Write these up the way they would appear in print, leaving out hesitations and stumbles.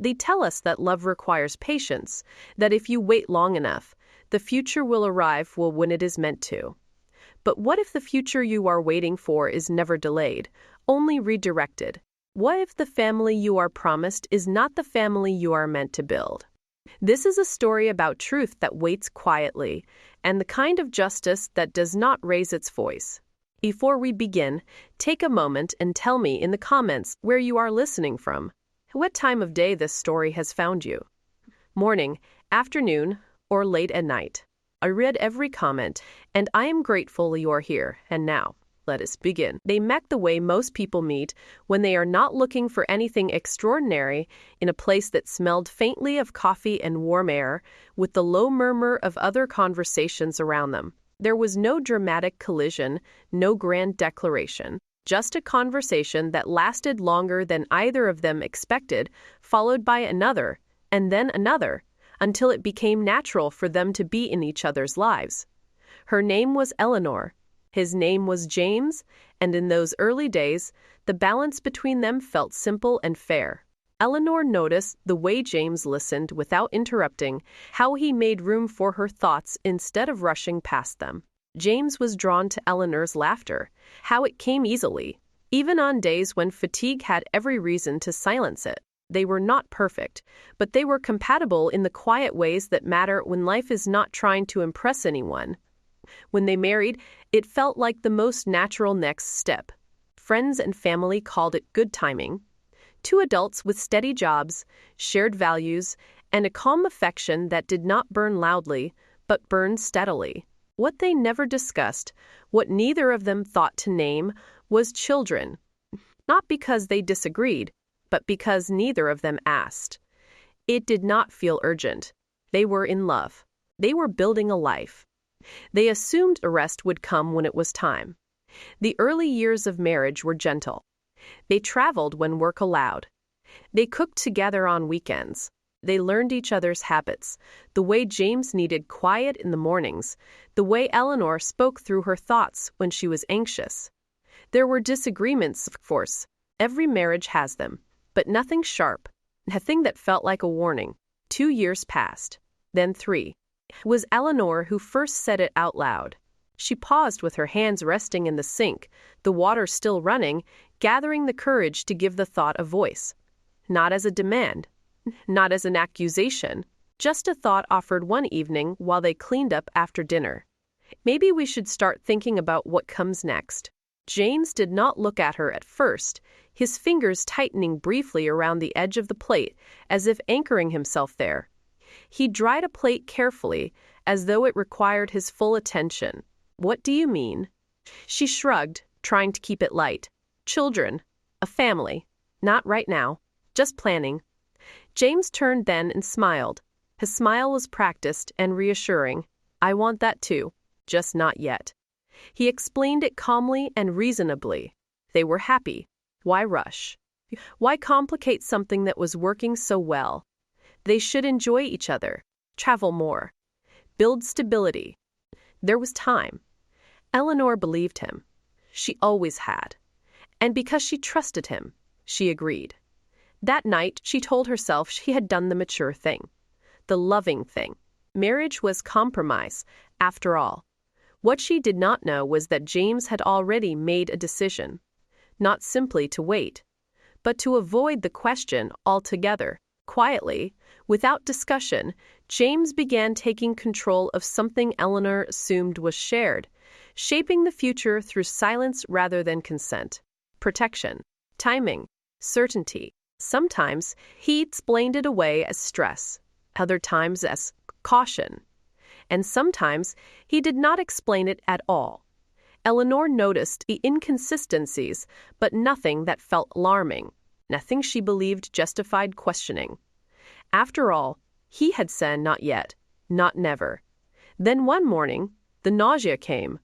They tell us that love requires patience, that if you wait long enough, the future will arrive when it is meant to. But what if the future you are waiting for is never delayed, only redirected? What if the family you are promised is not the family you are meant to build? This is a story about truth that waits quietly, and the kind of justice that does not raise its voice. Before we begin, take a moment and tell me in the comments where you are listening from. What time of day this story has found you. Morning, afternoon, or late at night. I read every comment, and I am grateful you are here. And now, let us begin. They met the way most people meet, when they are not looking for anything extraordinary, in a place that smelled faintly of coffee and warm air, with the low murmur of other conversations around them. There was no dramatic collision, no grand declaration, just a conversation that lasted longer than either of them expected, followed by another, and then another, until it became natural for them to be in each other's lives. Her name was Eleanor. His name was James, and in those early days, the balance between them felt simple and fair. Eleanor noticed the way James listened without interrupting, how he made room for her thoughts instead of rushing past them. James was drawn to Eleanor's laughter, how it came easily, even on days when fatigue had every reason to silence it. They were not perfect, but they were compatible in the quiet ways that matter when life is not trying to impress anyone. When they married, it felt like the most natural next step. Friends and family called it good timing. Two adults with steady jobs, shared values, and a calm affection that did not burn loudly, but burned steadily. What they never discussed, what neither of them thought to name, was children. Not because they disagreed, but because neither of them asked. It did not feel urgent. They were in love. They were building a life. They assumed a rest would come when it was time. The early years of marriage were gentle. They traveled when work allowed. They cooked together on weekends. They learned each other's habits, the way James needed quiet in the mornings, the way Eleanor spoke through her thoughts when she was anxious. There were disagreements, of course. Every marriage has them. But nothing sharp, nothing that felt like a warning. 2 years passed, then 3. It was Eleanor who first said it out loud. She paused with her hands resting in the sink, the water still running, gathering the courage to give the thought a voice. Not as a demand, not as an accusation, just a thought offered one evening while they cleaned up after dinner. Maybe we should start thinking about what comes next. James did not look at her at first, his fingers tightening briefly around the edge of the plate, as if anchoring himself there. He dried a plate carefully, as though it required his full attention. "What do you mean?" She shrugged, trying to keep it light. "Children. A family. Not right now. Just planning." James turned then and smiled. His smile was practiced and reassuring. "I want that too, just not yet." He explained it calmly and reasonably. They were happy. Why rush? Why complicate something that was working so well? They should enjoy each other, travel more, build stability. There was time. Eleanor believed him. She always had. And because she trusted him, she agreed. That night, she told herself she had done the mature thing, the loving thing. Marriage was compromise, after all. What she did not know was that James had already made a decision, not simply to wait, but to avoid the question altogether. Quietly, without discussion, James began taking control of something Eleanor assumed was shared, shaping the future through silence rather than consent. Protection, timing, certainty. Sometimes he explained it away as stress, other times as caution. And sometimes he did not explain it at all. Eleanor noticed the inconsistencies, but nothing that felt alarming, nothing she believed justified questioning. After all, he had said not yet, not never. Then one morning, the nausea came.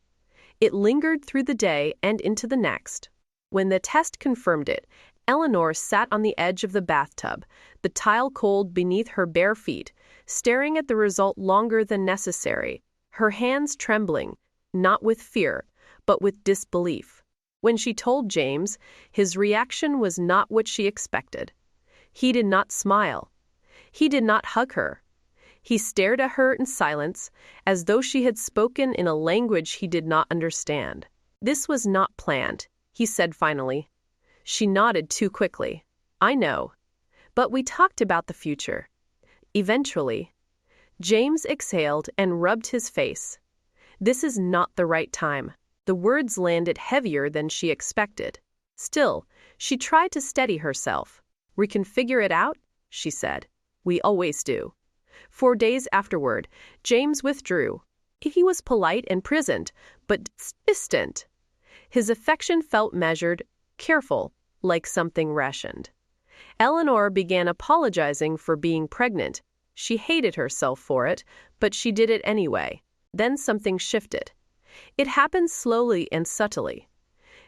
It lingered through the day and into the next. When the test confirmed it, Eleanor sat on the edge of the bathtub, the tile cold beneath her bare feet, staring at the result longer than necessary, her hands trembling, not with fear, but with disbelief. When she told James, his reaction was not what she expected. He did not smile. He did not hug her. He stared at her in silence, as though she had spoken in a language he did not understand. "This was not planned," he said finally. She nodded too quickly. "I know. But we talked about the future. Eventually." James exhaled and rubbed his face. "This is not the right time." The words landed heavier than she expected. Still, she tried to steady herself. "We can figure it out," she said. "We always do." 4 days afterward, James withdrew. He was polite and present, but distant. His affection felt measured, careful, like something rationed. Eleanor began apologizing for being pregnant. She hated herself for it, but she did it anyway. Then something shifted. It happened slowly and subtly.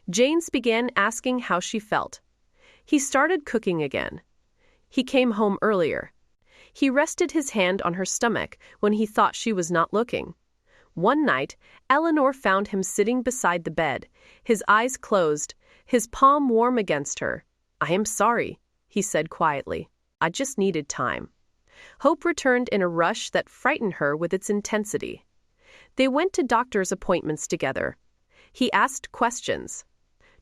James began asking how she felt. He started cooking again. He came home earlier. He rested his hand on her stomach when he thought she was not looking. One night, Eleanor found him sitting beside the bed, his eyes closed, his palm warm against her. "I am sorry," he said quietly. "I just needed time." Hope returned in a rush that frightened her with its intensity. They went to doctor's appointments together. He asked questions,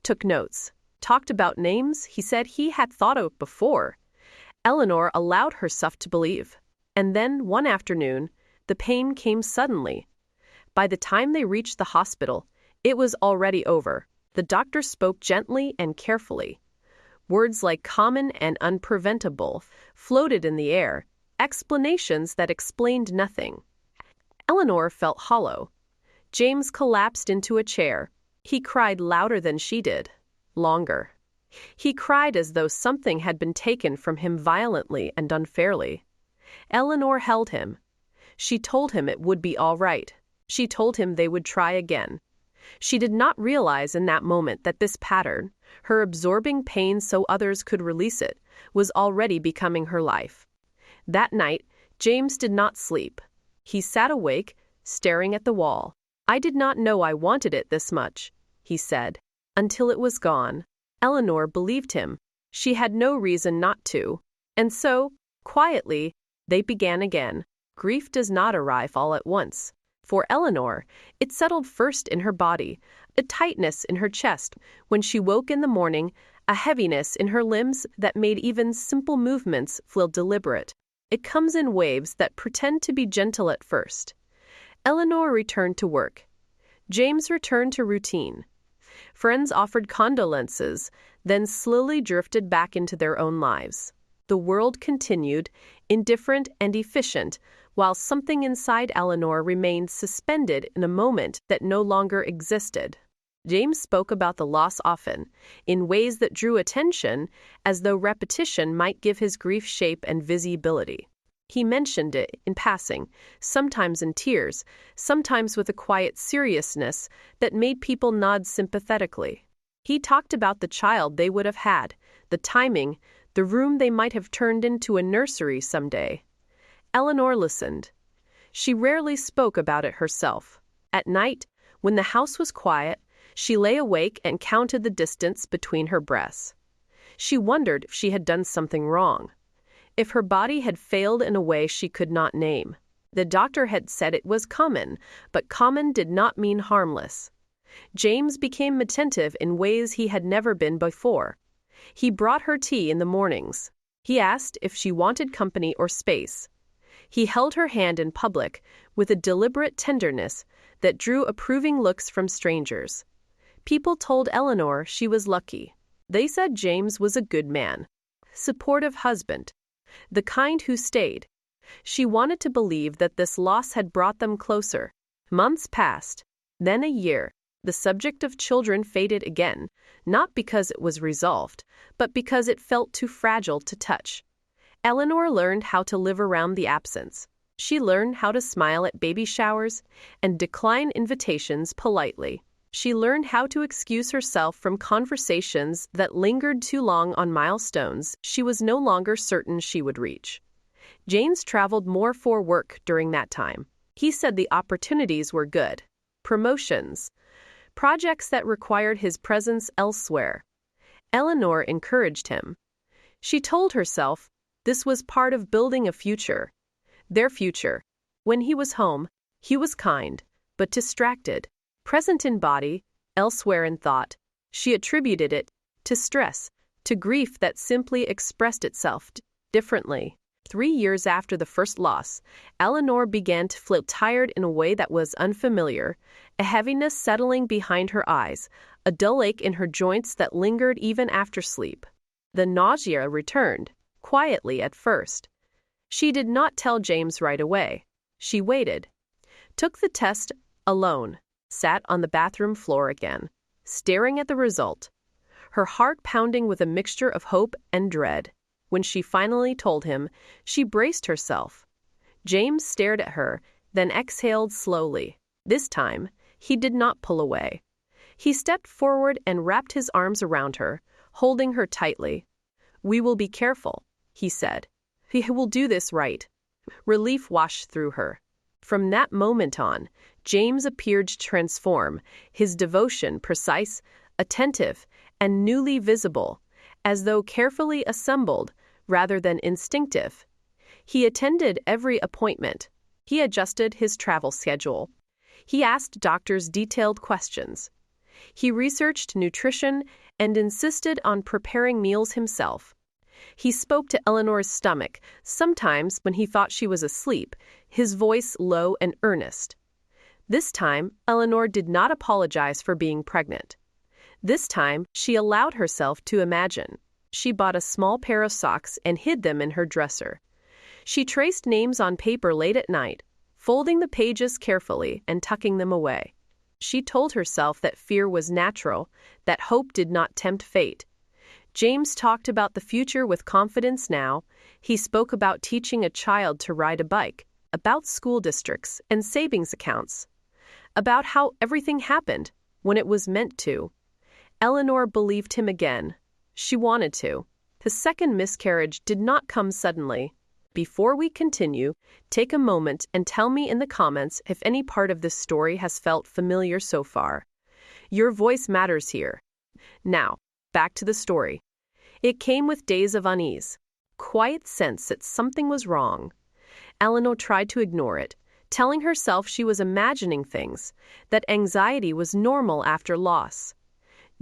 took notes, talked about names he said he had thought of before. Eleanor allowed herself to believe. And then, one afternoon, the pain came suddenly. By the time they reached the hospital, it was already over. The doctor spoke gently and carefully. Words like common and unpreventable floated in the air, explanations that explained nothing. Eleanor felt hollow. James collapsed into a chair. He cried louder than she did. Longer. He cried as though something had been taken from him violently and unfairly. Eleanor held him. She told him it would be all right. She told him they would try again. She did not realize in that moment that this pattern, her absorbing pain so others could release it, was already becoming her life. That night, James did not sleep. He sat awake, staring at the wall. "I did not know I wanted it this much," he said, "until it was gone." Eleanor believed him. She had no reason not to. And so, quietly, they began again. Grief does not arrive all at once. For Eleanor, it settled first in her body, a tightness in her chest when she woke in the morning, a heaviness in her limbs that made even simple movements feel deliberate. It comes in waves that pretend to be gentle at first. Eleanor returned to work. James returned to routine. Friends offered condolences, then slowly drifted back into their own lives. The world continued, indifferent and efficient, while something inside Eleanor remained suspended in a moment that no longer existed. James spoke about the loss often, in ways that drew attention, as though repetition might give his grief shape and visibility. He mentioned it in passing, sometimes in tears, sometimes with a quiet seriousness that made people nod sympathetically. He talked about the child they would have had, the timing, the room they might have turned into a nursery someday. Eleanor listened. She rarely spoke about it herself. At night, when the house was quiet, she lay awake and counted the distance between her breaths. She wondered if she had done something wrong, if her body had failed in a way she could not name. The doctor had said it was common, but common did not mean harmless. James became attentive in ways he had never been before. He brought her tea in the mornings. He asked if she wanted company or space. He held her hand in public with a deliberate tenderness that drew approving looks from strangers. People told Eleanor she was lucky. They said James was a good man, supportive husband, the kind who stayed. She wanted to believe that this loss had brought them closer. Months passed, then a year. The subject of children faded again, not because it was resolved, but because it felt too fragile to touch. Eleanor learned how to live around the absence. She learned how to smile at baby showers and decline invitations politely. She learned how to excuse herself from conversations that lingered too long on milestones she was no longer certain she would reach. James traveled more for work during that time. He said the opportunities were good. Promotions, projects that required his presence elsewhere. Eleanor encouraged him. She told herself this was part of building a future. Their future. When he was home, he was kind, but distracted, present in body, elsewhere in thought. She attributed it to stress, to grief that simply expressed itself differently. 3 years after the first loss, Eleanor began to feel tired in a way that was unfamiliar, a heaviness settling behind her eyes, a dull ache in her joints that lingered even after sleep. The nausea returned, quietly at first. She did not tell James right away. She waited, took the test alone, sat on the bathroom floor again, staring at the result, her heart pounding with a mixture of hope and dread. When she finally told him, she braced herself. James stared at her, then exhaled slowly. This time, he did not pull away. He stepped forward and wrapped his arms around her, holding her tightly. "We will be careful," he said. "He will do this right." Relief washed through her. From that moment on, James appeared to transform, his devotion precise, attentive, and newly visible, as though carefully assembled rather than instinctive. He attended every appointment. He adjusted his travel schedule. He asked doctors detailed questions. He researched nutrition and insisted on preparing meals himself. He spoke to Eleanor's stomach, sometimes when he thought she was asleep, his voice low and earnest. This time, Eleanor did not apologize for being pregnant. This time, she allowed herself to imagine. She bought a small pair of socks and hid them in her dresser. She traced names on paper late at night, folding the pages carefully and tucking them away. She told herself that fear was natural, that hope did not tempt fate. James talked about the future with confidence now. He spoke about teaching a child to ride a bike, about school districts and savings accounts, about how everything happened when it was meant to. Eleanor believed him again. She wanted to. The second miscarriage did not come suddenly. Before we continue, take a moment and tell me in the comments if any part of this story has felt familiar so far. Your voice matters here. Now, back to the story. It came with days of unease, quiet sense that something was wrong. Eleanor tried to ignore it, telling herself she was imagining things, that anxiety was normal after loss.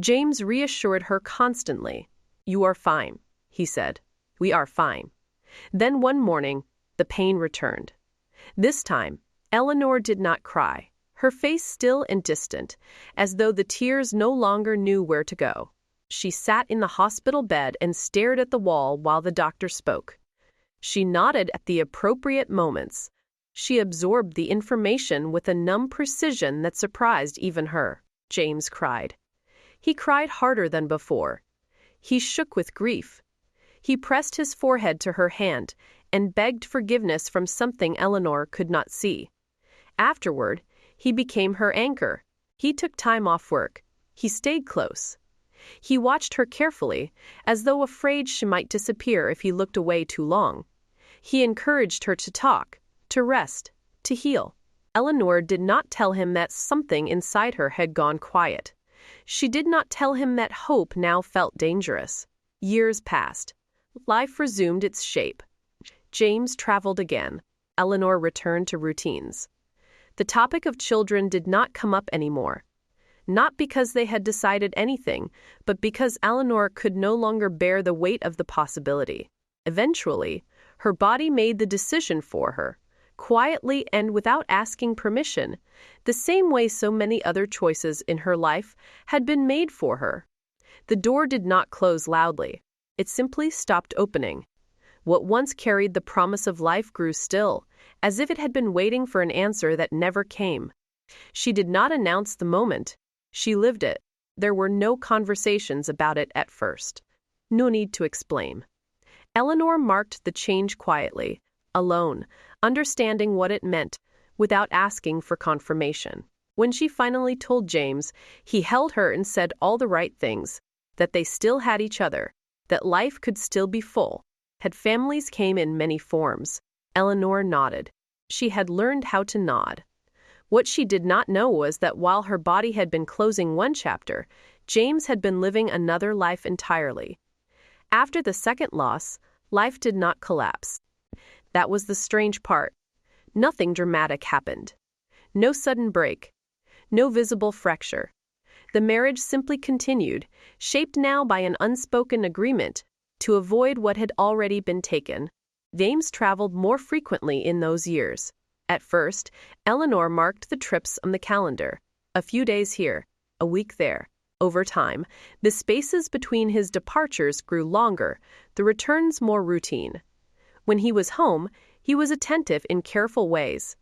James reassured her constantly. "You are fine," he said. "We are fine." Then one morning, the pain returned. This time, Eleanor did not cry, her face still and distant, as though the tears no longer knew where to go. She sat in the hospital bed and stared at the wall while the doctor spoke. She nodded at the appropriate moments. She absorbed the information with a numb precision that surprised even her. James cried. He cried harder than before. He shook with grief. He pressed his forehead to her hand and begged forgiveness from something Eleanor could not see. Afterward, he became her anchor. He took time off work. He stayed close. He watched her carefully, as though afraid she might disappear if he looked away too long. He encouraged her to talk, to rest, to heal. Eleanor did not tell him that something inside her had gone quiet. She did not tell him that hope now felt dangerous. Years passed. Life resumed its shape. James traveled again. Eleanor returned to routines. The topic of children did not come up anymore. Not because they had decided anything, but because Eleanor could no longer bear the weight of the possibility. Eventually, her body made the decision for her, quietly and without asking permission, the same way so many other choices in her life had been made for her. The door did not close loudly. It simply stopped opening. What once carried the promise of life grew still, as if it had been waiting for an answer that never came. She did not announce the moment. She lived it. There were no conversations about it at first. No need to explain. Eleanor marked the change quietly, alone, understanding what it meant, without asking for confirmation. When she finally told James, he held her and said all the right things, that they still had each other, that life could still be full, that families came in many forms. Eleanor nodded. She had learned how to nod. What she did not know was that while her body had been closing one chapter, James had been living another life entirely. After the second loss, life did not collapse. That was the strange part. Nothing dramatic happened. No sudden break. No visible fracture. The marriage simply continued, shaped now by an unspoken agreement to avoid what had already been taken. James traveled more frequently in those years. At first, Eleanor marked the trips on the calendar. A few days here, a week there. Over time, the spaces between his departures grew longer, the returns more routine. When he was home, he was attentive in careful ways.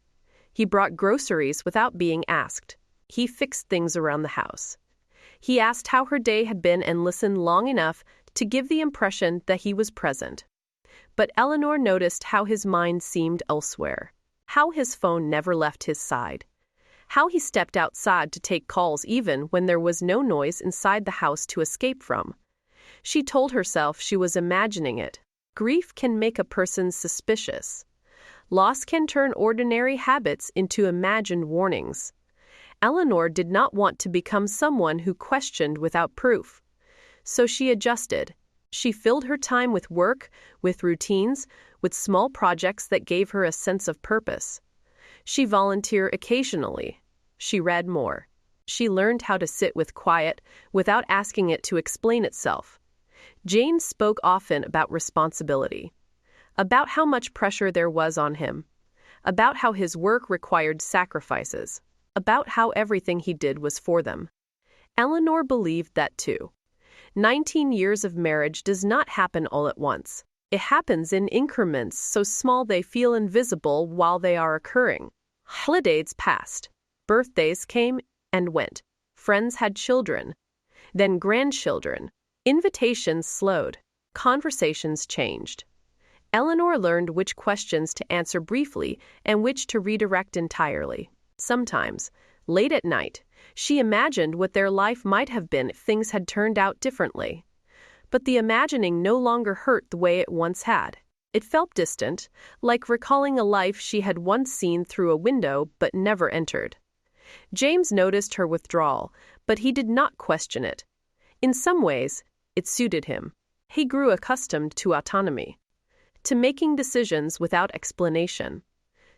He brought groceries without being asked. He fixed things around the house. He asked how her day had been and listened long enough to give the impression that he was present. But Eleanor noticed how his mind seemed elsewhere, how his phone never left his side, how he stepped outside to take calls even when there was no noise inside the house to escape from. She told herself she was imagining it. Grief can make a person suspicious. Loss can turn ordinary habits into imagined warnings. Eleanor did not want to become someone who questioned without proof. So she adjusted. She filled her time with work, with routines, with small projects that gave her a sense of purpose. She volunteered occasionally. She read more. She learned how to sit with quiet without asking it to explain itself. James spoke often about responsibility, about how much pressure there was on him, about how his work required sacrifices, about how everything he did was for them. Eleanor believed that too. 19 years of marriage does not happen all at once. It happens in increments so small they feel invisible while they are occurring. Holidays passed. Birthdays came and went. Friends had children, then grandchildren. Invitations slowed. Conversations changed. Eleanor learned which questions to answer briefly and which to redirect entirely. Sometimes, late at night, she imagined what their life might have been if things had turned out differently. But the imagining no longer hurt the way it once had. It felt distant, like recalling a life she had once seen through a window but never entered. James noticed her withdrawal, but he did not question it. In some ways, it suited him. He grew accustomed to autonomy, to making decisions without explanation,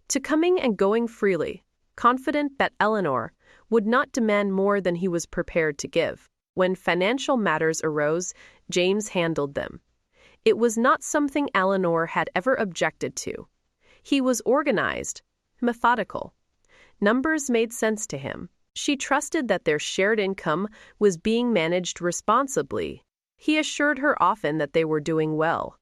to coming and going freely, confident that Eleanor would not demand more than he was prepared to give. When financial matters arose, James handled them. It was not something Eleanor had ever objected to. He was organized, methodical. Numbers made sense to him. She trusted that their shared income was being managed responsibly. He assured her often that they were doing well,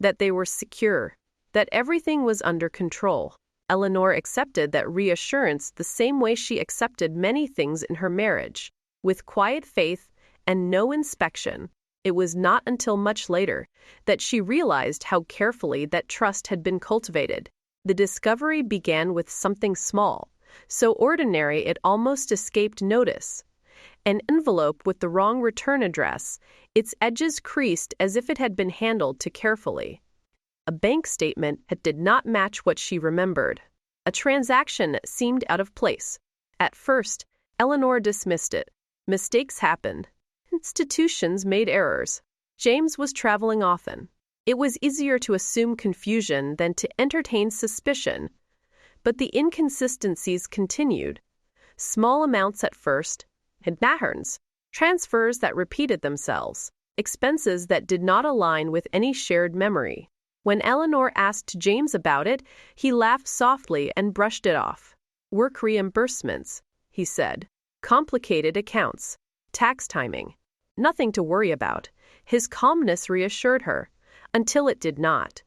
that they were secure, that everything was under control. Eleanor accepted that reassurance the same way she accepted many things in her marriage, with quiet faith and no inspection. It was not until much later that she realized how carefully that trust had been cultivated. The discovery began with something small, so ordinary it almost escaped notice. An envelope with the wrong return address, its edges creased as if it had been handled too carefully. A bank statement that did not match what she remembered. A transaction seemed out of place. At first, Eleanor dismissed it. Mistakes happened. Institutions made errors. James was traveling often. It was easier to assume confusion than to entertain suspicion. But the inconsistencies continued. Small amounts at first, and patterns, transfers that repeated themselves, expenses that did not align with any shared memory. When Eleanor asked James about it, he laughed softly and brushed it off. Work reimbursements, he said. Complicated accounts. Tax timing. Nothing to worry about. His calmness reassured her, until it did not.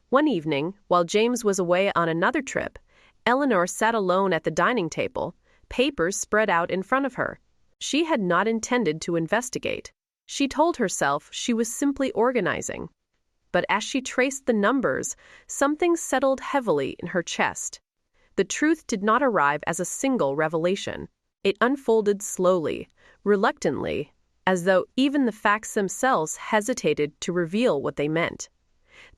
One evening, while James was away on another trip, Eleanor sat alone at the dining table, papers spread out in front of her. She had not intended to investigate. She told herself she was simply organizing. But as she traced the numbers, something settled heavily in her chest. The truth did not arrive as a single revelation. It unfolded slowly, reluctantly, as though even the facts themselves hesitated to reveal what they meant.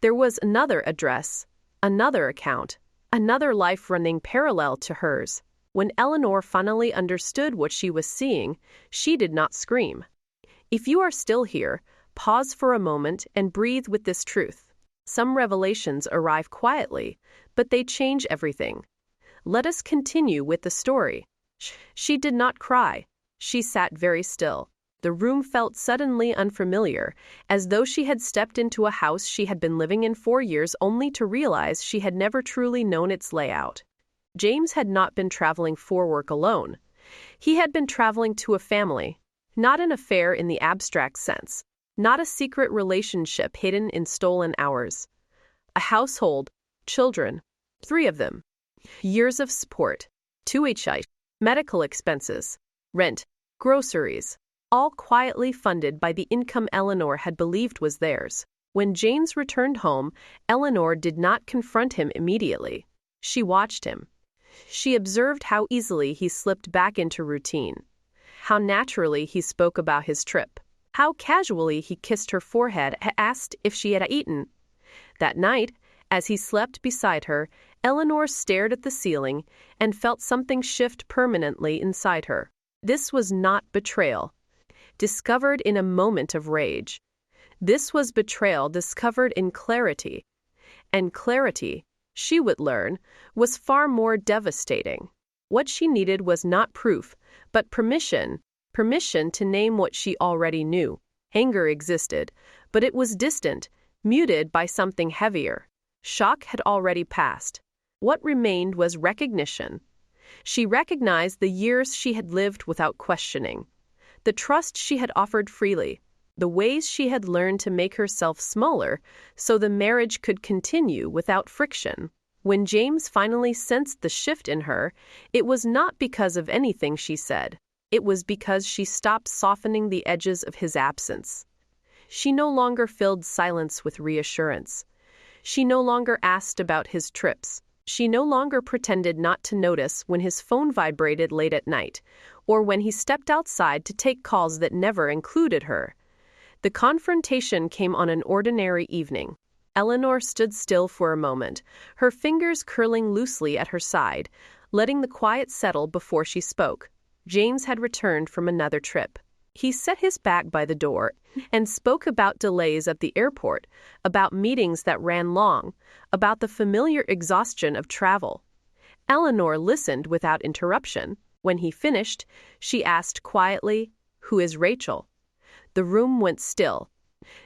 There was another address, another account, another life running parallel to hers. When Eleanor finally understood what she was seeing, she did not scream. If you are still here, Pause for a moment and breathe with this truth. Some revelations arrive quietly, but they change everything. Let us continue with the story. She did not cry. She sat very still. The room felt suddenly unfamiliar, as though she had stepped into a house she had been living in 4 years only to realize she had never truly known its layout. James had not been traveling for work alone. He had been traveling to a family, not an affair in the abstract sense, not a secret relationship hidden in stolen hours. A household, children, 3 of them. Years of support, tuition, medical expenses, rent, groceries, all quietly funded by the income Eleanor had believed was theirs. When James returned home, Eleanor did not confront him immediately. She watched him. She observed how easily he slipped back into routine, how naturally he spoke about his trip, how casually he kissed her forehead and asked if she had eaten. That night, as he slept beside her, Eleanor stared at the ceiling and felt something shift permanently inside her. This was not betrayal, discovered in a moment of rage. This was betrayal discovered in clarity. And clarity, she would learn, was far more devastating. What she needed was not proof, but permission to name what she already knew. Anger existed, but it was distant, muted by something heavier. Shock had already passed. What remained was recognition. She recognized the years she had lived without questioning, the trust she had offered freely, the ways she had learned to make herself smaller so the marriage could continue without friction. When James finally sensed the shift in her, it was not because of anything she said. It was because she stopped softening the edges of his absence. She no longer filled silence with reassurance. She no longer asked about his trips. She no longer pretended not to notice when his phone vibrated late at night, or when he stepped outside to take calls that never included her. The confrontation came on an ordinary evening. Eleanor stood still for a moment, her fingers curling loosely at her side, letting the quiet settle before she spoke. James had returned from another trip. He set his back by the door and spoke about delays at the airport, about meetings that ran long, about the familiar exhaustion of travel. Eleanor listened without interruption. When he finished, she asked quietly, "Who is Rachel?" The room went still.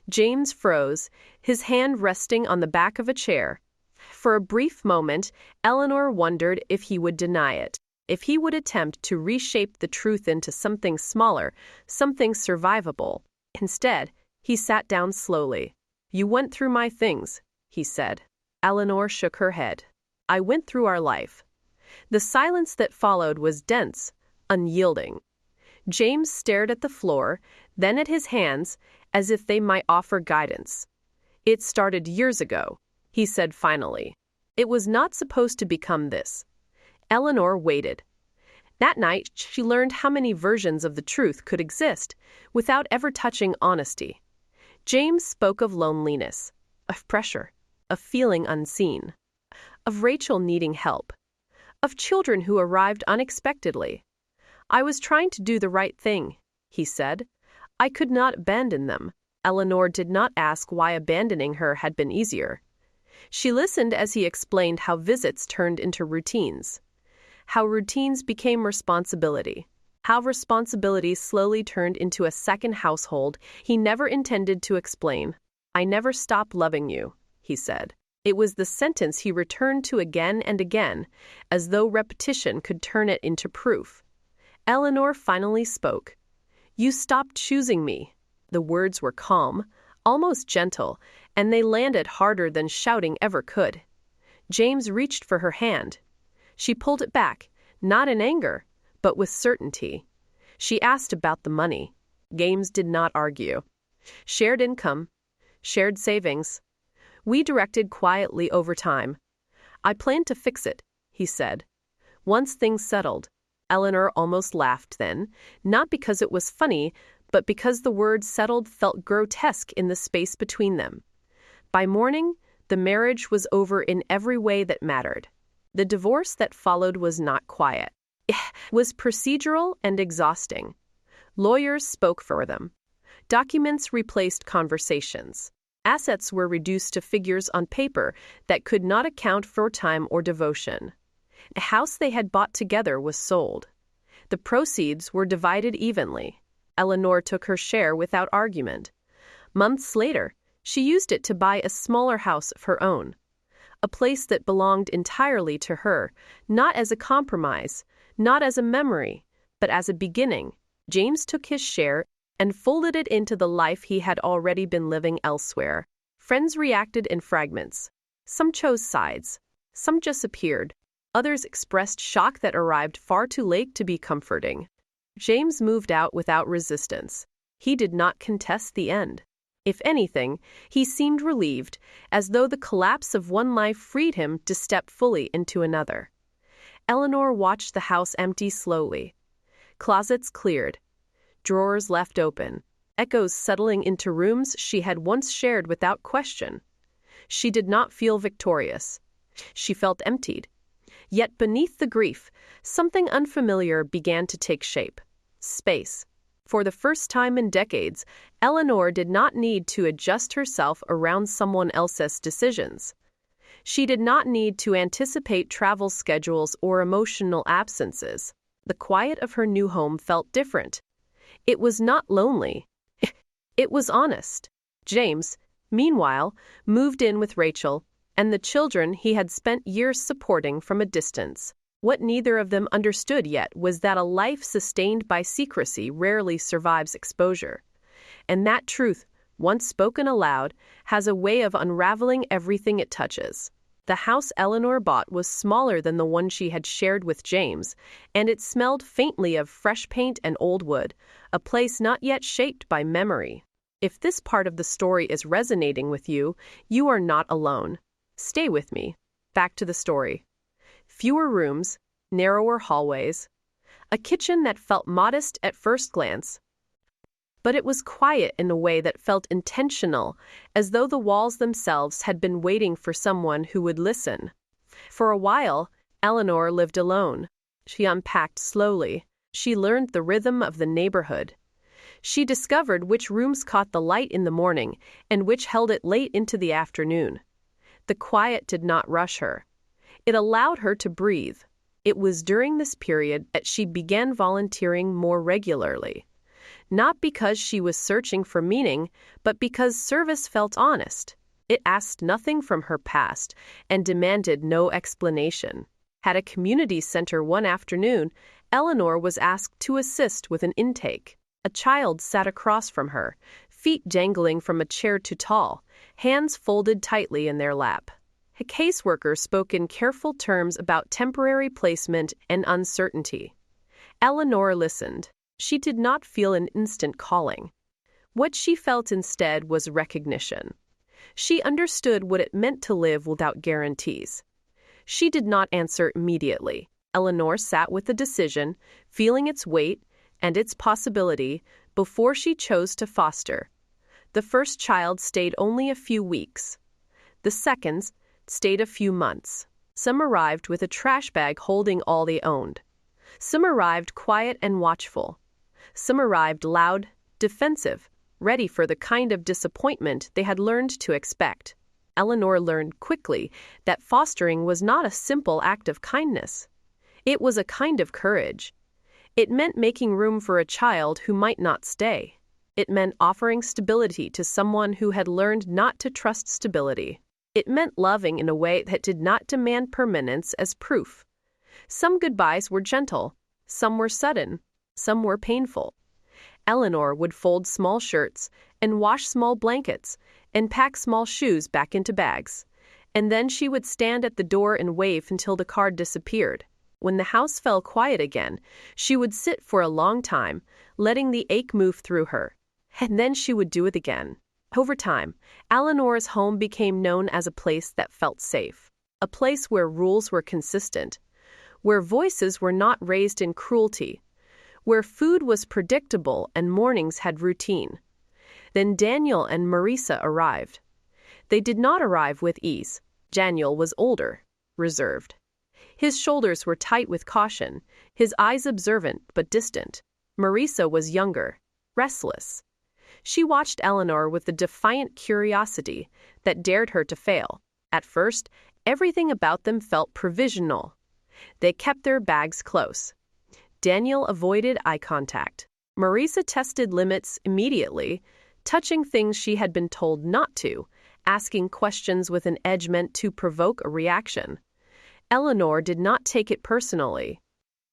James froze, his hand resting on the back of a chair. For a brief moment, Eleanor wondered if he would deny it, if he would attempt to reshape the truth into something smaller, something survivable. Instead, he sat down slowly. "You went through my things," he said. Eleanor shook her head. "I went through our life." The silence that followed was dense, unyielding. James stared at the floor, then at his hands, as if they might offer guidance. "It started years ago," he said finally. "It was not supposed to become this." Eleanor waited. That night, she learned how many versions of the truth could exist without ever touching honesty. James spoke of loneliness, of pressure, of feeling unseen, of Rachel needing help, of children who arrived unexpectedly. "I was trying to do the right thing," he said. "I could not abandon them." Eleanor did not ask why abandoning her had been easier. She listened as he explained how visits turned into routines, how routines became responsibility, how responsibility slowly turned into a second household he never intended to explain. "I never stopped loving you," he said. It was the sentence he returned to again and again, as though repetition could turn it into proof. Eleanor finally spoke. "You stopped choosing me." The words were calm, almost gentle, and they landed harder than shouting ever could. James reached for her hand. She pulled it back, not in anger, but with certainty. She asked about the money. James did not argue. Shared income, shared savings. We directed quietly over time. "I planned to fix it," he said. Once things settled, Eleanor almost laughed then, not because it was funny, but because the word settled felt grotesque in the space between them. By morning, the marriage was over in every way that mattered. The divorce that followed was not quiet. It was procedural and exhausting. Lawyers spoke for them. Documents replaced conversations. Assets were reduced to figures on paper that could not account for time or devotion. A house they had bought together was sold. The proceeds were divided evenly. Eleanor took her share without argument. Months later, she used it to buy a smaller house of her own. A place that belonged entirely to her, not as a compromise, not as a memory, but as a beginning. James took his share and folded it into the life he had already been living elsewhere. Friends reacted in fragments. Some chose sides. Some just appeared. Others expressed shock that arrived far too late to be comforting. James moved out without resistance. He did not contest the end. If anything, he seemed relieved, as though the collapse of one life freed him to step fully into another. Eleanor watched the house empty slowly. Closets cleared. Drawers left open. Echoes settling into rooms she had once shared without question. She did not feel victorious. She felt emptied. Yet beneath the grief, something unfamiliar began to take shape. Space. For the first time in decades, Eleanor did not need to adjust herself around someone else's decisions. She did not need to anticipate travel schedules or emotional absences. The quiet of her new home felt different. It was not lonely. It was honest. James, meanwhile, moved in with Rachel and the children he had spent years supporting from a distance. What neither of them understood yet was that a life sustained by secrecy rarely survives exposure. And that truth, once spoken aloud, has a way of unraveling everything it touches. The house Eleanor bought was smaller than the one she had shared with James, and it smelled faintly of fresh paint and old wood, a place not yet shaped by memory. If this part of the story is resonating with you, you are not alone. Stay with me. Back to the story. Fewer rooms, narrower hallways, a kitchen that felt modest at first glance. But it was quiet in a way that felt intentional, as though the walls themselves had been waiting for someone who would listen. For a while, Eleanor lived alone. She unpacked slowly. She learned the rhythm of the neighborhood. She discovered which rooms caught the light in the morning and which held it late into the afternoon. The quiet did not rush her. It allowed her to breathe. It was during this period that she began volunteering more regularly. Not because she was searching for meaning, but because service felt honest. It asked nothing from her past and demanded no explanation. At a community center one afternoon, Eleanor was asked to assist with an intake. A child sat across from her, feet dangling from a chair too tall, hands folded tightly in their lap. A caseworker spoke in careful terms about temporary placement and uncertainty. Eleanor listened. She did not feel an instant calling. What she felt instead was recognition. She understood what it meant to live without guarantees. She did not answer immediately. Eleanor sat with the decision, feeling its weight and its possibility, before she chose to foster. The first child stayed only a few weeks. The seconds stayed a few months. Some arrived with a trash bag holding all they owned. Some arrived quiet and watchful. Some arrived loud, defensive, ready for the kind of disappointment they had learned to expect. Eleanor learned quickly that fostering was not a simple act of kindness. It was a kind of courage. It meant making room for a child who might not stay. It meant offering stability to someone who had learned not to trust stability. It meant loving in a way that did not demand permanence as proof. Some goodbyes were gentle, some were sudden, some were painful. Eleanor would fold small shirts and wash small blankets and pack small shoes back into bags. And then she would stand at the door and wave until the car disappeared. When the house fell quiet again, she would sit for a long time, letting the ache move through her. And then she would do it again. Over time, Eleanor's home became known as a place that felt safe, a place where rules were consistent, where voices were not raised in cruelty, where food was predictable and mornings had routine. Then Daniel and Marisa arrived. They did not arrive with ease. Daniel was older, reserved. His shoulders were tight with caution, his eyes observant but distant. Marisa was younger, restless. She watched Eleanor with the defiant curiosity that dared her to fail. At first, everything about them felt provisional. They kept their bags close. Daniel avoided eye contact. Marisa tested limits immediately, touching things she had been told not to, asking questions with an edge meant to provoke a reaction. Eleanor did not take it personally.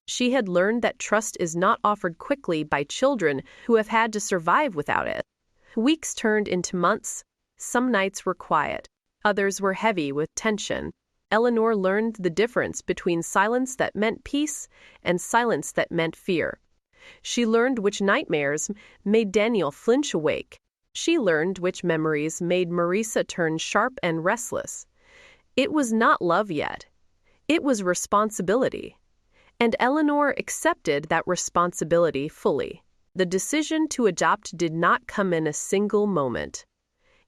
She had learned that trust is not offered quickly by children who have had to survive without it. Weeks turned into months. Some nights were quiet. Others were heavy with tension. Eleanor learned the difference between silence that meant peace and silence that meant fear. She learned which nightmares made Daniel flinch awake. She learned which memories made Marisa turn sharp and restless. It was not love yet. It was responsibility. And Eleanor accepted that responsibility fully. The decision to adopt did not come in a single moment.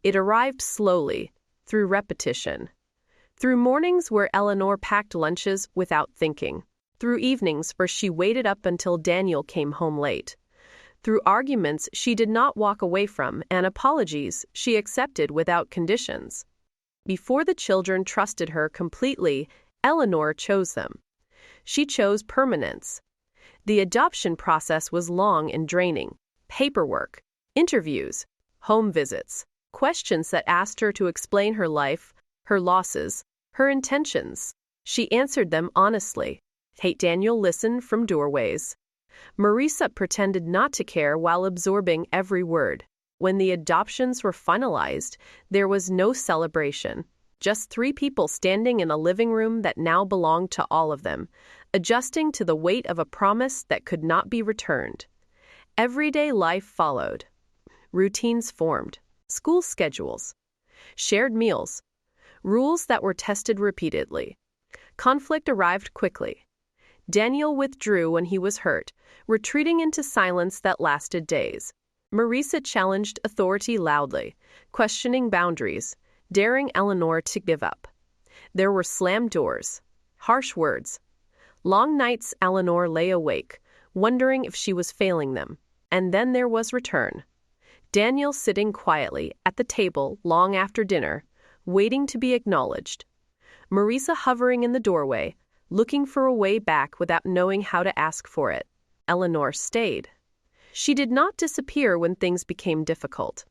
It arrived slowly, through repetition. Through mornings where Eleanor packed lunches without thinking. Through evenings where she waited up until Daniel came home late. Through arguments she did not walk away from and apologies she accepted without conditions. Before the children trusted her completely, Eleanor chose them. She chose permanence. The adoption process was long and draining. Paperwork, interviews, home visits, questions that asked her to explain her life, her losses, her intentions. She answered them honestly. Daniel listened from doorways. Marisa pretended not to care while absorbing every word. When the adoptions were finalized, there was no celebration. Just 3 people standing in a living room that now belonged to all of them, adjusting to the weight of a promise that could not be returned. Everyday life followed. Routines formed. School schedules. Shared meals. Rules that were tested repeatedly. Conflict arrived quickly. Daniel withdrew when he was hurt, retreating into silence that lasted days. Marisa challenged authority loudly, questioning boundaries, daring Eleanor to give up. There were slammed doors, harsh words. Long nights Eleanor lay awake, wondering if she was failing them. And then there was return. Daniel sitting quietly at the table long after dinner, waiting to be acknowledged. Marisa hovering in the doorway, looking for a way back without knowing how to ask for it. Eleanor stayed. She did not disappear when things became difficult.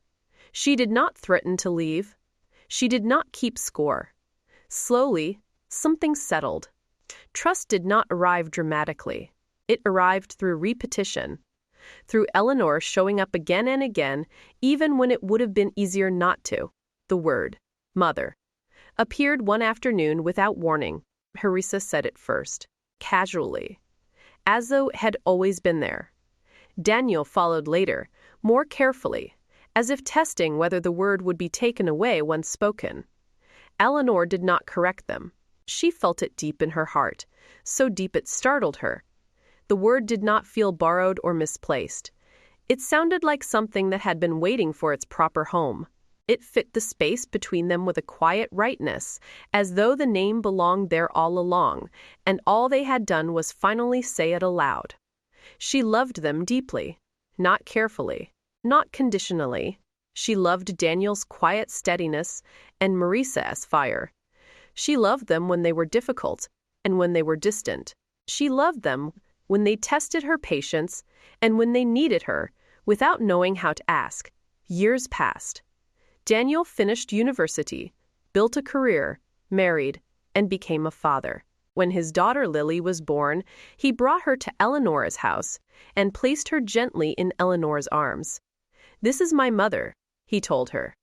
She did not threaten to leave. She did not keep score. Slowly, something settled. Trust did not arrive dramatically. It arrived through repetition. Through Eleanor showing up again and again, even when it would have been easier not to. The word, mother, appeared one afternoon without warning. Marisa said it first, casually, as though it had always been there. Daniel followed later, more carefully, as if testing whether the word would be taken away once spoken. Eleanor did not correct them. She felt it deep in her heart, so deep it startled her. The word did not feel borrowed or misplaced. It sounded like something that had been waiting for its proper home. It fit the space between them with a quiet rightness, as though the name belonged there all along, and all they had done was finally say it aloud. She loved them deeply, not carefully, not conditionally. She loved Daniel's quiet steadiness and Marisa as fire. She loved them when they were difficult and when they were distant. She loved them when they tested her patience and when they needed her, without knowing how to ask. Years passed. Daniel finished university, built a career, married, and became a father. When his daughter Lily was born, he brought her to Eleanor's house and placed her gently in Eleanor's arms. "This is my mother," he told her.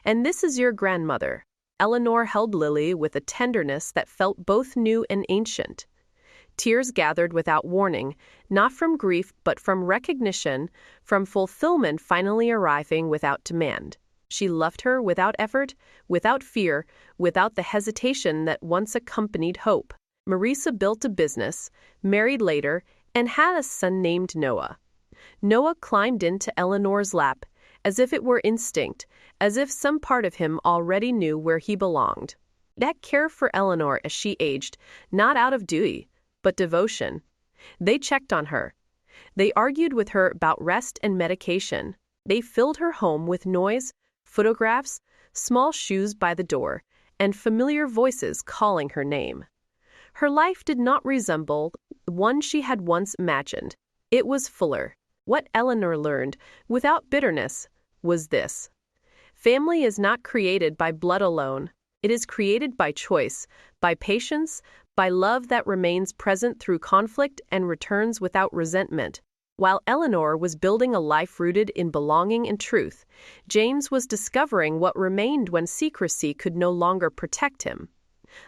"And this is your grandmother." Eleanor held Lily with a tenderness that felt both new and ancient. Tears gathered without warning, not from grief but from recognition, from fulfillment finally arriving without demand. She loved her without effort, without fear, without the hesitation that once accompanied hope. Marisa built a business, married later, and had a son named Noah. Noah climbed into Eleanor's lap, as if it were instinct, as if some part of him already knew where he belonged. That care for Eleanor as she aged, not out of duty, but devotion. They checked on her. They argued with her about rest and medication. They filled her home with noise, photographs, small shoes by the door, and familiar voices calling her name. Her life did not resemble the one she had once imagined. It was fuller. What Eleanor learned, without bitterness, was this: family is not created by blood alone. It is created by choice, by patience, by love that remains present through conflict and returns without resentment. While Eleanor was building a life rooted in belonging and truth, James was discovering what remained when secrecy could no longer protect him.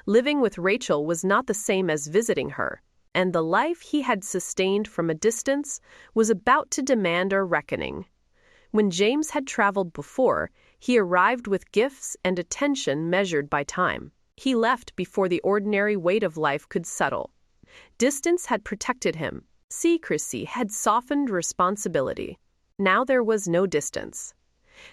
Living with Rachel was not the same as visiting her, and the life he had sustained from a distance was about to demand a reckoning. When James had traveled before, he arrived with gifts and attention measured by time. He left before the ordinary weight of life could settle. Distance had protected him. Secrecy had softened responsibility. Now there was no distance.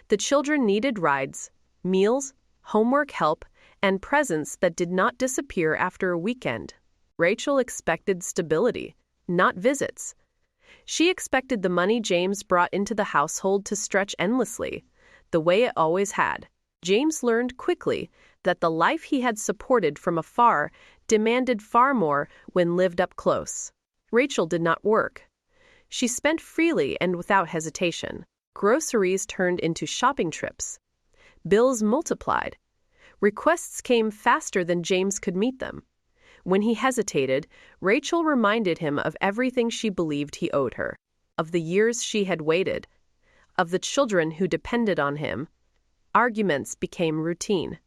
The children needed rides, meals, homework help, and presents that did not disappear after a weekend. Rachel expected stability, not visits. She expected the money James brought into the household to stretch endlessly, the way it always had. James learned quickly that the life he had supported from afar demanded far more when lived up close. Rachel did not work. She spent freely and without hesitation. Groceries turned into shopping trips. Bills multiplied. Requests came faster than James could meet them. When he hesitated, Rachel reminded him of everything she believed he owed her, of the years she had waited, of the children who depended on him. Arguments became routine.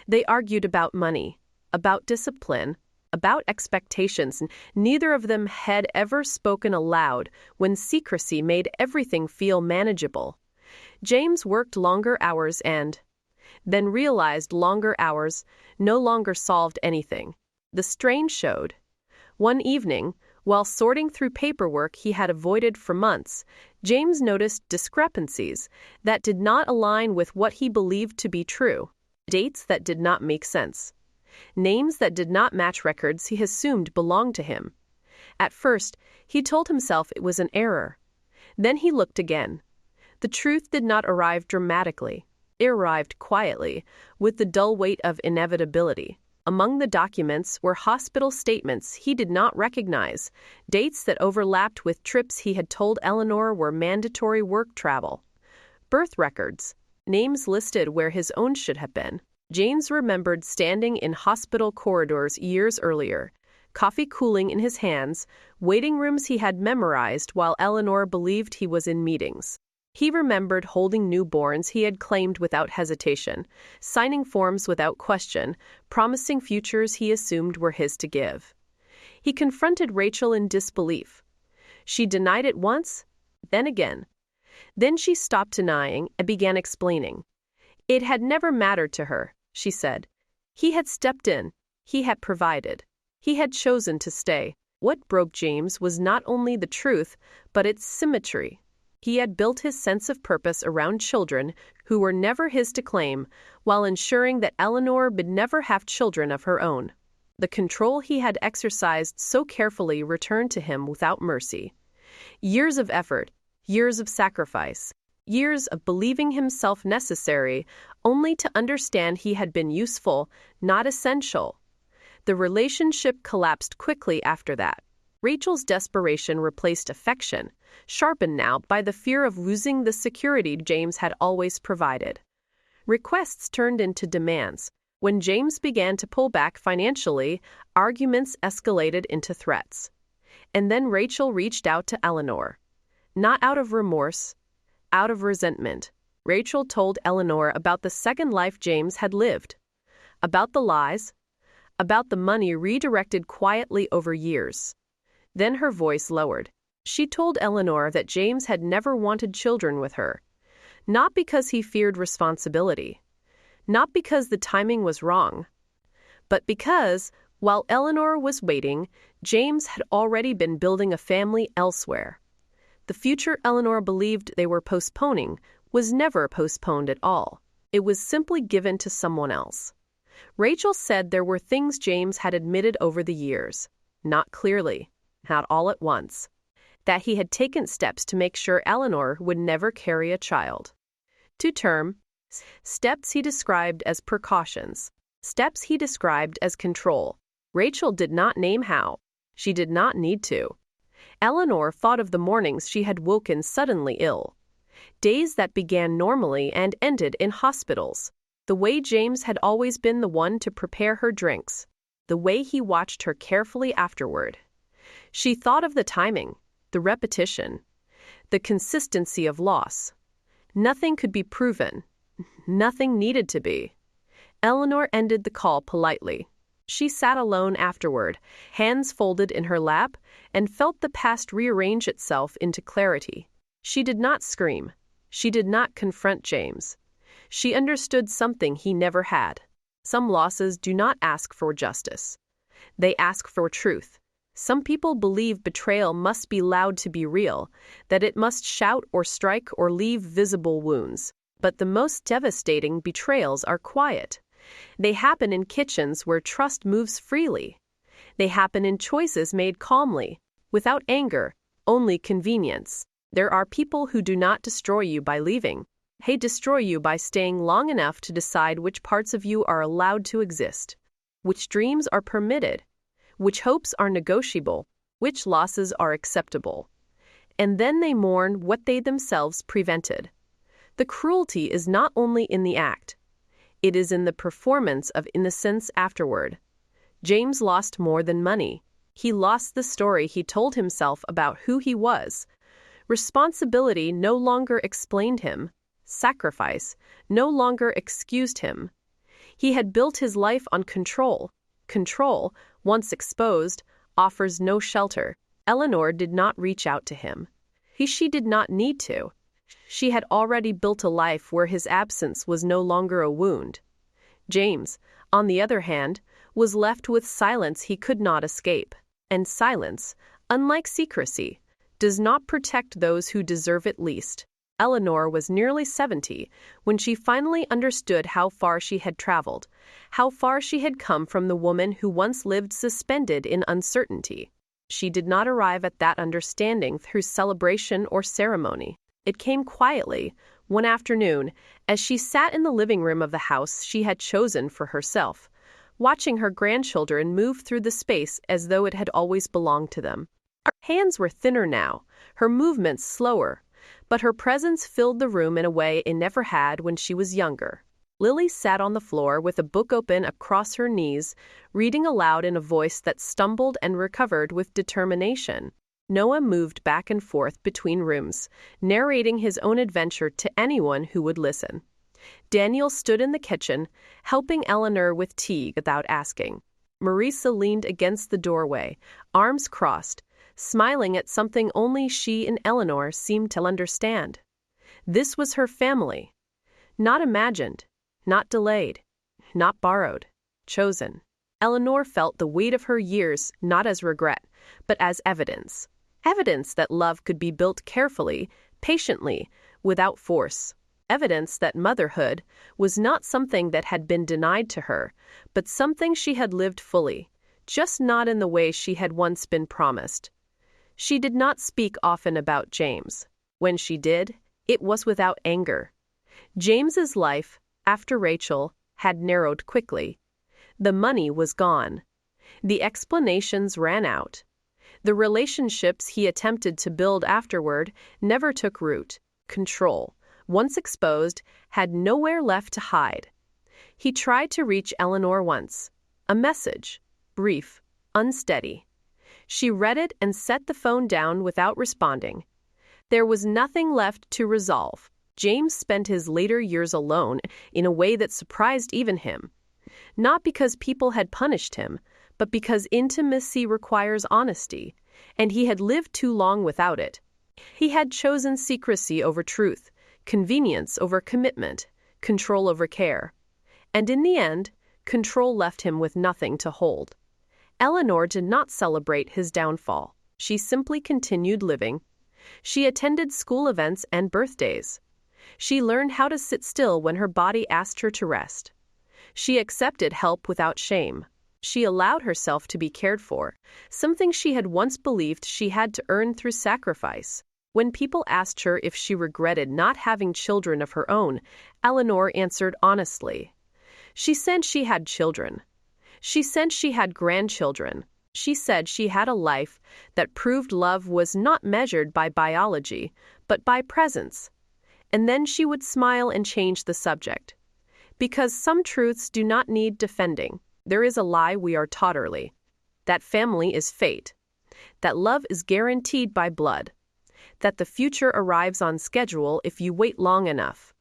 They argued about money, about discipline, about expectations, and neither of them had ever spoken aloud when secrecy made everything feel manageable. James worked longer hours and then realized longer hours no longer solved anything. The strain showed. One evening, while sorting through paperwork he had avoided for months, James noticed discrepancies that did not align with what he believed to be true, dates that did not make sense, names that did not match records he assumed belonged to him. At first, he told himself it was an error. Then he looked again. The truth did not arrive dramatically. It arrived quietly, with the dull weight of inevitability. Among the documents were hospital statements he did not recognize, dates that overlapped with trips he had told Eleanor were mandatory work travel, birth records, names listed where his own should have been. James remembered standing in hospital corridors years earlier, coffee cooling in his hands, waiting rooms he had memorized while Eleanor believed he was in meetings. He remembered holding newborns he had claimed without hesitation, signing forms without question, promising futures he assumed were his to give. He confronted Rachel in disbelief. She denied it once, then again. Then she stopped denying and began explaining. It had never mattered to her, she said. He had stepped in. He had provided. He had chosen to stay. What broke James was not only the truth, but its symmetry. He had built his sense of purpose around children who were never his to claim, while ensuring that Eleanor would never have children of her own. The control he had exercised so carefully returned to him without mercy. Years of effort, years of sacrifice, years of believing himself necessary, only to understand he had been useful, not essential. The relationship collapsed quickly after that. Rachel's desperation replaced affection, sharpened now by the fear of losing the security James had always provided. Requests turned into demands. When James began to pull back financially, arguments escalated into threats. And then Rachel reached out to Eleanor. Not out of remorse, out of resentment. Rachel told Eleanor about the second life James had lived, about the lies, about the money redirected quietly over years. Then her voice lowered. She told Eleanor that James had never wanted children with her, not because he feared responsibility, not because the timing was wrong, but because, while Eleanor was waiting, James had already been building a family elsewhere. The future Eleanor believed they were postponing was never postponed at all. It was simply given to someone else. Rachel said there were things James had admitted over the years, not clearly, not all at once. that he had taken steps to make sure Eleanor would never carry a child. 2 steps he described as precautions. Steps he described as control. Rachel did not name how. She did not need to. Eleanor thought of the mornings she had woken suddenly ill. Days that began normally and ended in hospitals. The way James had always been the one to prepare her drinks. The way he watched her carefully afterward. She thought of the timing, the repetition, the consistency of loss. Nothing could be proven. Nothing needed to be. Eleanor ended the call politely. She sat alone afterward, hands folded in her lap, and felt the past rearrange itself into clarity. She did not scream. She did not confront James. She understood something he never had. Some losses do not ask for justice. They ask for truth. Some people believe betrayal must be loud to be real, that it must shout or strike or leave visible wounds. But the most devastating betrayals are quiet. They happen in kitchens where trust moves freely. They happen in choices made calmly, without anger, only convenience. There are people who do not destroy you by leaving. They destroy you by staying long enough to decide which parts of you are allowed to exist, which dreams are permitted, which hopes are negotiable, which losses are acceptable. And then they mourn what they themselves prevented. The cruelty is not only in the act. It is in the performance of innocence afterward. James lost more than money. He lost the story he told himself about who he was. Responsibility no longer explained him. Sacrifice no longer excused him. He had built his life on control. Control, once exposed, offers no shelter. Eleanor did not reach out to him. She did not need to. She had already built a life where his absence was no longer a wound. James, on the other hand, was left with silence he could not escape. And silence, unlike secrecy, does not protect those who deserve it least. Eleanor was nearly 70 when she finally understood how far she had traveled, how far she had come from the woman who once lived suspended in uncertainty. She did not arrive at that understanding through celebration or ceremony. It came quietly, one afternoon, as she sat in the living room of the house she had chosen for herself, watching her grandchildren move through the space as though it had always belonged to them. Her hands were thinner now, her movements slower, but her presence filled the room in a way it never had when she was younger. Lily sat on the floor with a book open across her knees, reading aloud in a voice that stumbled and recovered with determination. Noah moved back and forth between rooms, narrating his own adventure to anyone who would listen. Daniel stood in the kitchen, helping Eleanor with tea without asking. Marisa leaned against the doorway, arms crossed, smiling at something only she and Eleanor seemed to understand. This was her family. Not imagined, not delayed, not borrowed, chosen. Eleanor felt the weight of her years not as regret, but as evidence. Evidence that love could be built carefully, patiently, without force. Evidence that motherhood was not something that had been denied to her, but something she had lived fully, just not in the way she had once been promised. She did not speak often about James. When she did, it was without anger. James's life, after Rachel, had narrowed quickly. The money was gone. The explanations ran out. The relationships he attempted to build afterward never took root. Control, once exposed, had nowhere left to hide. He tried to reach Eleanor once. A message, brief, unsteady. She read it and set the phone down without responding. There was nothing left to resolve. James spent his later years alone in a way that surprised even him. Not because people had punished him, but because intimacy requires honesty, and he had lived too long without it. He had chosen secrecy over truth, convenience over commitment, control over care. And in the end, control left him with nothing to hold. Eleanor did not celebrate his downfall. She simply continued living. She attended school events and birthdays. She learned how to sit still when her body asked her to rest. She accepted help without shame. She allowed herself to be cared for, something she had once believed she had to earn through sacrifice. When people asked her if she regretted not having children of her own, Eleanor answered honestly. She said she had children. She said she had grandchildren. She said she had a life that proved love was not measured by biology, but by presence. And then she would smile and change the subject. Because some truths do not need defending. There is a lie we are taught early. That family is fate. That love is guaranteed by blood. That the future arrives on schedule if you wait long enough.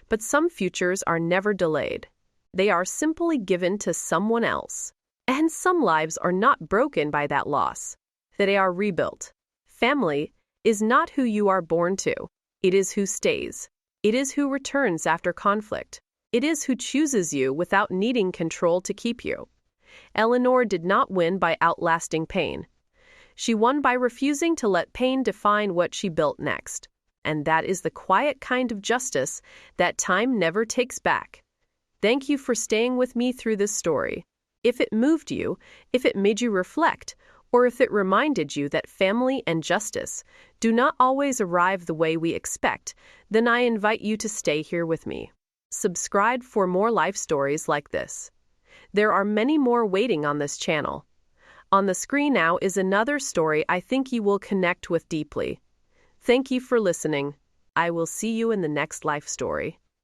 But some futures are never delayed. They are simply given to someone else. And some lives are not broken by that loss. They are rebuilt. Family is not who you are born to. It is who stays. It is who returns after conflict. It is who chooses you without needing control to keep you. Eleanor did not win by outlasting pain. She won by refusing to let pain define what she built next. And that is the quiet kind of justice that time never takes back. Thank you for staying with me through this story. If it moved you, if it made you reflect, or if it reminded you that family and justice do not always arrive the way we expect, then I invite you to stay here with me. Subscribe for more life stories like this. There are many more waiting on this channel. On the screen now is another story I think you will connect with deeply. Thank you for listening. I will see you in the next life story.